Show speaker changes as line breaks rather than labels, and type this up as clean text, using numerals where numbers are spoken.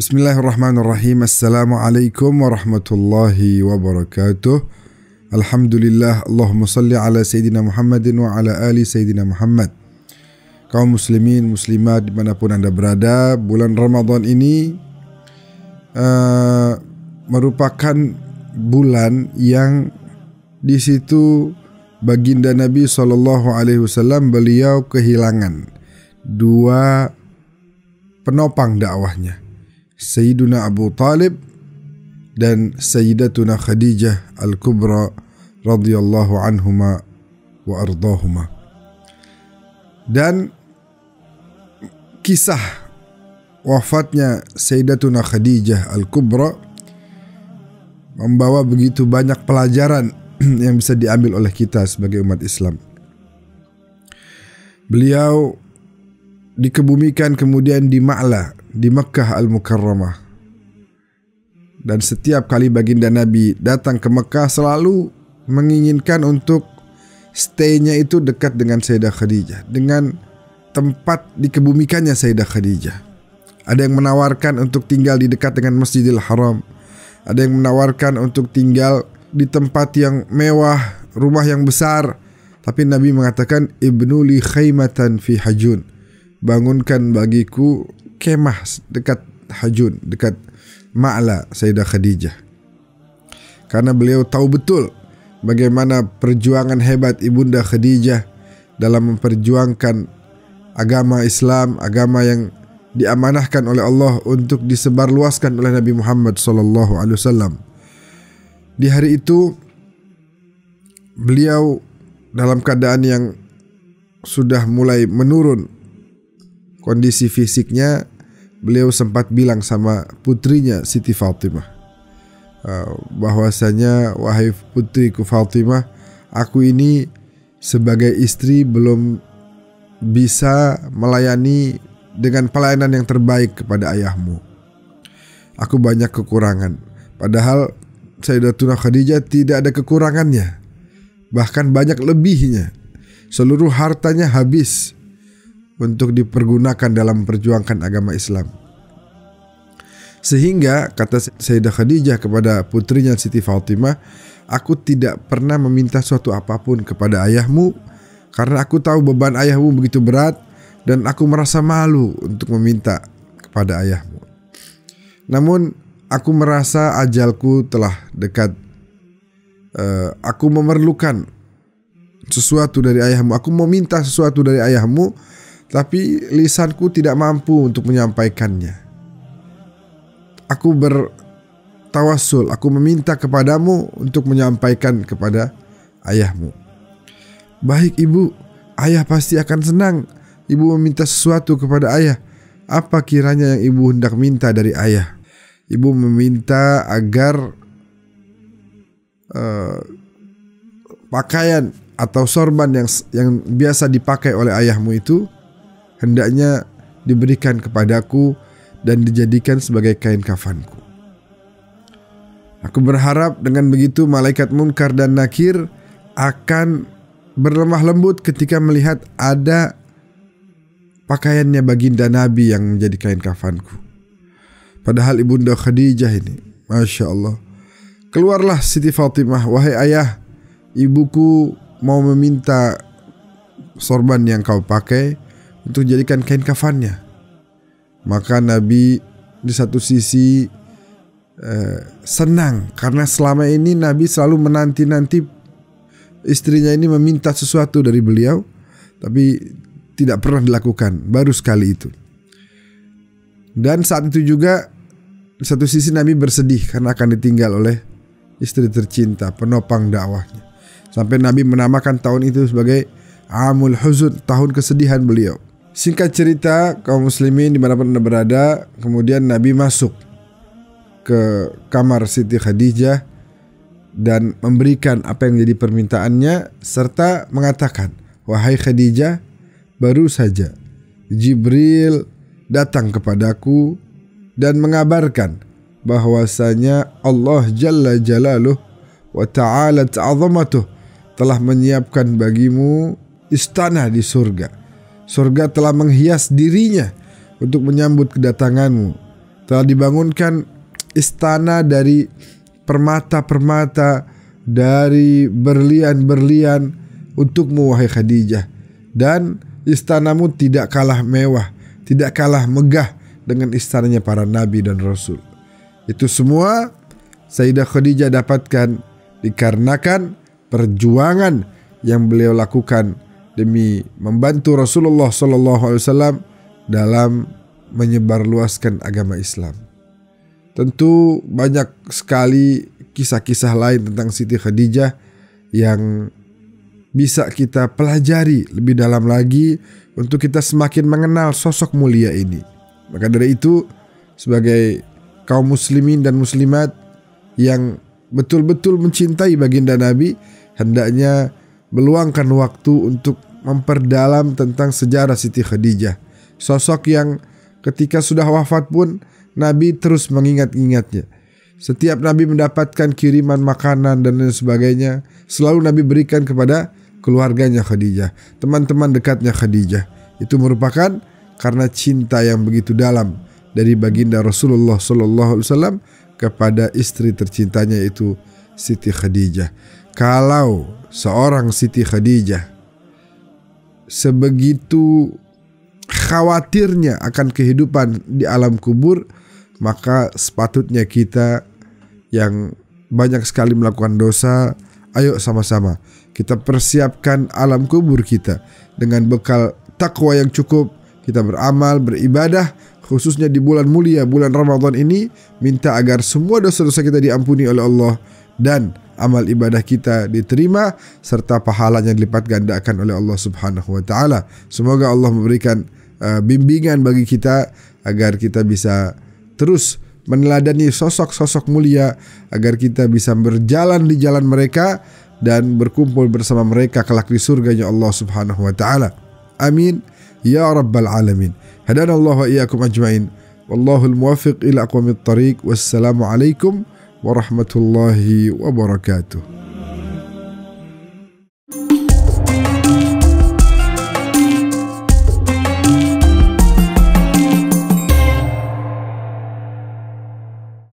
Bismillahirrahmanirrahim. Assalamualaikum warahmatullahi wabarakatuh. Alhamdulillah. Allahumma salli ala Sayyidina Muhammadin wa ala ali Sayyidina Muhammad. Kaum muslimin, muslimat dimanapun anda berada, bulan Ramadan ini merupakan bulan yang di situ baginda Nabi SAW beliau kehilangan dua penopang dakwahnya, Sayyiduna Abu Talib dan Sayyidatuna Khadijah Al-Kubra radhiyallahu anhuma wa ardahuma. Dan kisah wafatnya Sayyidatuna Khadijah Al-Kubra membawa begitu banyak pelajaran yang bisa diambil oleh kita sebagai umat Islam. Beliau dikebumikan kemudian di Ma'la, di Mekkah Al-Mukarramah. Dan setiap kali baginda Nabi datang ke Mekkah selalu menginginkan untuk stay-nya itu dekat dengan Sayyidah Khadijah, dengan tempat dikebumikannya Sayyidah Khadijah. Ada yang menawarkan untuk tinggal di dekat dengan Masjidil Haram. Ada yang menawarkan untuk tinggal di tempat yang mewah, rumah yang besar. Tapi Nabi mengatakan, Ibnu li khaymatan fi hajun. Bangunkan bagiku kemah dekat Hajun, dekat Ma'la Sayyidah Khadijah. Karena beliau tahu betul bagaimana perjuangan hebat Ibunda Khadijah dalam memperjuangkan agama Islam, agama yang diamanahkan oleh Allah untuk disebarluaskan oleh Nabi Muhammad SAW. Di hari itu beliau dalam keadaan yang sudah mulai menurun kondisi fisiknya. Beliau sempat bilang sama putrinya Siti Fatimah bahwasanya, wahai putriku Fatimah, aku ini sebagai istri belum bisa melayani dengan pelayanan yang terbaik kepada ayahmu. Aku banyak kekurangan. Padahal Sayyidatuna Khadijah tidak ada kekurangannya, bahkan banyak lebihnya. Seluruh hartanya habis untuk dipergunakan dalam memperjuangkan agama Islam. Sehingga kata Sayyidah Khadijah kepada putrinya Siti Fatimah, aku tidak pernah meminta suatu apapun kepada ayahmu karena aku tahu beban ayahmu begitu berat dan aku merasa malu untuk meminta kepada ayahmu. Namun aku merasa ajalku telah dekat. Aku memerlukan sesuatu dari ayahmu. Aku mau minta sesuatu dari ayahmu, tapi lisanku tidak mampu untuk menyampaikannya. Aku bertawassul, aku meminta kepadamu untuk menyampaikan kepada ayahmu. Baik ibu, ayah pasti akan senang. Ibu meminta sesuatu kepada ayah. Apa kiranya yang ibu hendak minta dari ayah? Ibu meminta agar pakaian atau sorban yang biasa dipakai oleh ayahmu itu hendaknya diberikan kepadaku dan dijadikan sebagai kain kafanku. Aku berharap dengan begitu malaikat Munkar dan Nakir akan berlemah lembut ketika melihat ada pakaiannya baginda Nabi yang menjadi kain kafanku. Padahal Ibunda Khadijah ini, Masya Allah. Keluarlah Siti Fatimah, wahai ayah, ibuku mau meminta sorban yang kau pakai untuk jadikan kain kafannya. Maka Nabi di satu sisi senang karena selama ini Nabi selalu menanti-nanti istrinya ini meminta sesuatu dari beliau, tapi tidak pernah dilakukan, baru sekali itu. Dan saat itu juga di satu sisi Nabi bersedih karena akan ditinggal oleh istri tercinta, penopang dakwahnya. Sampai Nabi menamakan tahun itu sebagai Amul Huzun, tahun kesedihan beliau. Singkat cerita, kaum muslimin dimanapun anda berada, kemudian Nabi masuk ke kamar Siti Khadijah dan memberikan apa yang jadi permintaannya, serta mengatakan, wahai Khadijah, baru saja Jibril datang kepadaku dan mengabarkan bahwasanya Allah Jalla Jalaluh wa Ta'ala Ta'azamatuh telah menyiapkan bagimu istana di surga. Surga telah menghias dirinya untuk menyambut kedatanganmu. telah dibangunkan istana dari permata-permata, dari berlian-berlian untukmu wahai Khadijah. Dan istanamu tidak kalah mewah, tidak kalah megah dengan istananya para nabi dan rasul. Itu semua Sayyidah Khadijah dapatkan dikarenakan perjuangan yang beliau lakukan demi membantu Rasulullah SAW dalam menyebarluaskan agama Islam. Tentu banyak sekali kisah-kisah lain tentang Siti Khadijah yang bisa kita pelajari lebih dalam lagi untuk kita semakin mengenal sosok mulia ini. Maka dari itu, sebagai kaum muslimin dan muslimat yang betul-betul mencintai baginda Nabi, hendaknya meluangkan waktu untuk memperdalam tentang sejarah Siti Khadijah. Sosok yang ketika sudah wafat pun Nabi terus mengingat-ingatnya. Setiap Nabi mendapatkan kiriman makanan dan lain sebagainya, selalu Nabi berikan kepada keluarganya Khadijah, teman-teman dekatnya Khadijah. Itu merupakan karena cinta yang begitu dalam dari baginda Rasulullah SAW kepada istri tercintanya, yaitu Siti Khadijah. Kalau seorang Siti Khadijah sebegitu khawatirnya akan kehidupan di alam kubur, maka sepatutnya kita yang banyak sekali melakukan dosa, ayo sama-sama kita persiapkan alam kubur kita dengan bekal takwa yang cukup. Kita beramal, beribadah, khususnya di bulan mulia, bulan Ramadan ini, minta agar semua dosa-dosa kita diampuni oleh Allah dan amal ibadah kita diterima serta pahalanya dilipat gandakan oleh Allah Subhanahu wa taala. Semoga Allah memberikan bimbingan bagi kita agar kita bisa terus meneladani sosok-sosok mulia, agar kita bisa berjalan di jalan mereka dan berkumpul bersama mereka kelak di surganya Allah Subhanahu wa taala. Amin ya rabbal alamin. Hadanallahu wa iyyakum ajmain. Wallahul muwaffiq ila aqwamit thariq. Wassalamu alaikum warahmatullahi wabarakatuh.